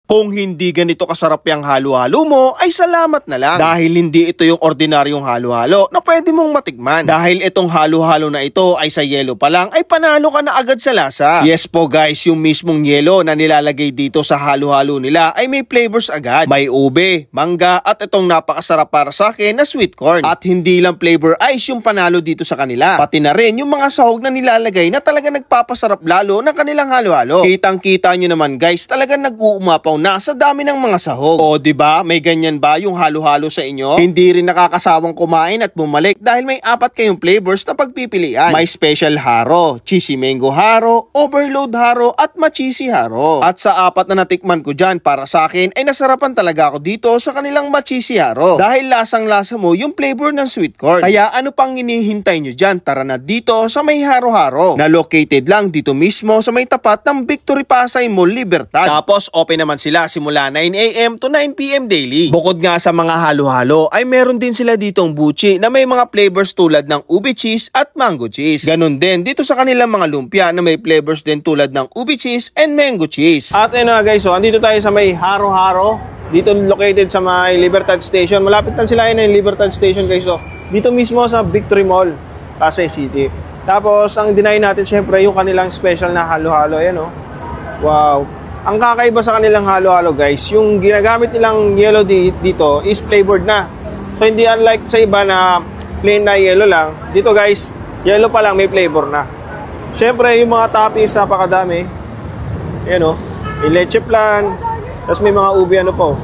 Kung hindi ganito kasarap yung halo-halo mo, ay salamat na lang. Dahil hindi ito yung ordinaryong halo-halo na pwede mong matikman. Dahil itong halo-halo na ito ay sa yelo pa lang, ay panalo ka na agad sa lasa. Yes po guys, yung mismong yelo na nilalagay dito sa halo-halo nila ay may flavors agad. May ube, mangga at itong napakasarap para sa akin na sweet corn. At hindi lang flavor ice yung panalo dito sa kanila. Pati na rin yung mga sahog na nilalagay na talaga nagpapasarap lalo ng kanilang halo-halo. Kitang-kita nyo naman guys, talagang nag-uumapaw na sa dami ng mga sahog. O diba, may ganyan ba yung halo-halo sa inyo? Hindi rin nakakasawang kumain at bumalik dahil may 4 kayong flavors na pagpipilian. May special haro, cheesy mango haro, overload haro at ma-cheesy haro. At sa 4 na natikman ko dyan, para sa akin ay nasarapan talaga ako dito sa kanilang ma-cheesy haro. Dahil lasang-lasa mo yung flavor ng sweet corn. Kaya ano pang hinihintay nyo dyan? Tara na dito sa may haro-haro na located lang dito mismo sa may tapat ng Victory Pasay Mall Libertad. Tapos open naman sila simula 9 AM to 9 PM daily. Bukod nga sa mga halo-halo ay meron din sila ditong buchi na may mga flavors tulad ng ube cheese at mango cheese. Ganon din dito sa kanilang mga lumpia na may flavors din tulad ng ube cheese and mango cheese. At ayun na guys, so andito tayo sa may haro-haro. Dito located sa may Libertad Station. Malapit lang sila yun yung Libertad Station guys. So dito mismo sa Victory Mall, Pasay City. Tapos ang deny natin syempre yung kanilang special na halo-halo. Ayan oh. Wow. Ang kakaiba sa kanilang halo-halo guys, yung ginagamit nilang yellow dito is flavored na. So hindi unlike sa iba na plain na yellow lang. Dito guys, yellow pa lang may flavor na. Siyempre yung mga toppings napakadami. Ayan o, may leche flan, tapos may mga ube ano po.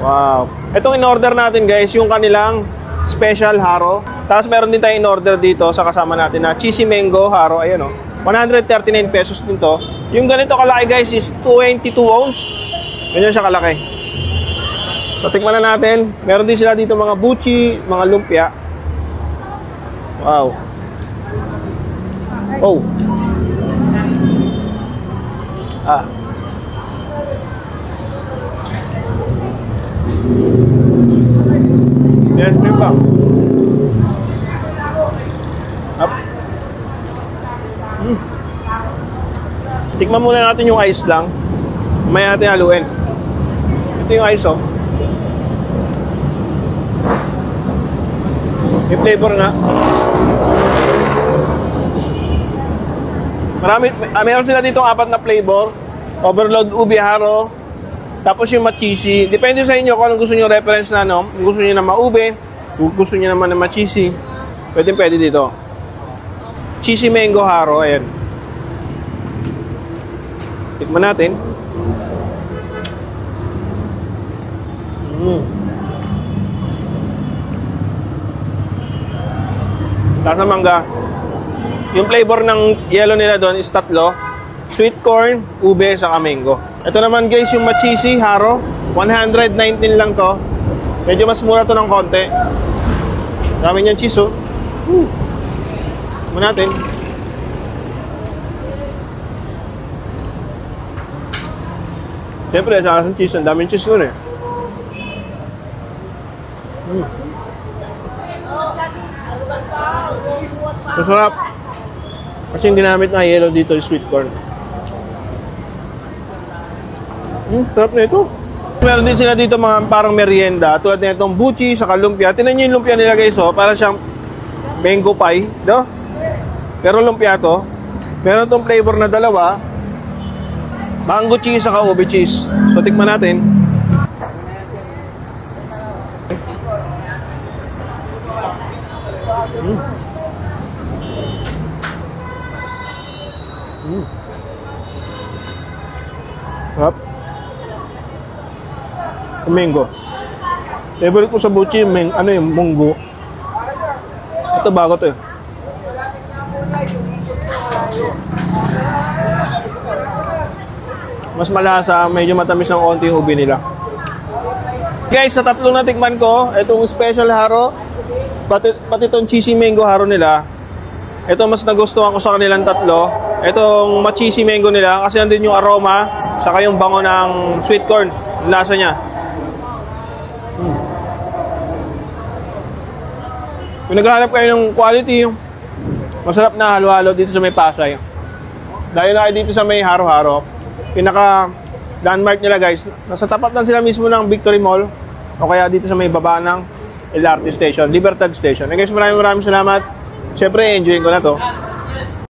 Wow. Itong in-order natin guys, yung kanilang special haro. Tapos meron din tayong in-order dito sa kasama natin na cheesy mango haro. Ayan o, 139 pesos din to. Yung ganito kalaki guys is 22 ounce. Ganyan siya kalaki. So tikman na natin. Meron din sila dito mga buchi, mga lumpia. Wow. Oh. Ah. Yes, cream pa. Up. Tikman muna natin yung ice lang. May natin haluin. Ito yung ice oh. May flavor nga. Meron sila dito 4 na flavor. Overload ube haro. Tapos yung ma-cheesy. Depende sa inyo kung anong gusto nyo reference na no. Kung gusto nyo na ma-ube, kung gusto nyo naman na ma-cheesy, pwede dito. Cheesy mango haro. Ayan. Tikman natin. Lasa mangga. Yung flavor ng yellow nila doon is 3. Sweet corn, ube, saka mango. Ito naman guys yung ma-cheesy haro. 119 lang to. Medyo mas mura to ng konti. Dami niyang cheese oh. Tikman natin. Siyempre, sa asang cheese, ang daming cheese nun eh. Masarap. Kasi yung ginamit na yellow dito is sweet corn. Sarap na ito. Meron din sila dito mga parang merienda. Tulad na itong buchi sa lumpia. Tinan nyo yung lumpia nila guys oh. Parang siyang mango pie. No? Pero lumpia to. Meron itong flavor na 2. Mango cheese saka ube cheese. So tikman natin. Sarap. Mango. Favorite ko sa buchi, ano yung munggo. Ito bago to eh. Mas malasa, medyo matamis ng konti yung ube nila. Guys, sa 3 na tikman ko, itong special haro, pati itong cheesy mango haro nila, ito mas nagustuhan ko sa kanilang 3. Itong ma-cheesy mango nila, kasi nandun yung aroma, saka yung bango ng sweet corn, yung lasa niya. Kung naghahanap kayo ng quality, masarap na halo-halo dito sa may Pasay. Dahil na dito sa may haro-haro, pinaka landmark nila guys. Nasa tapat lang sila mismo ng Victory Mall o kaya dito sa may baba ng LRT Station, Libertad Station. And guys, maraming salamat. Siyempre, enjoyin ko na to.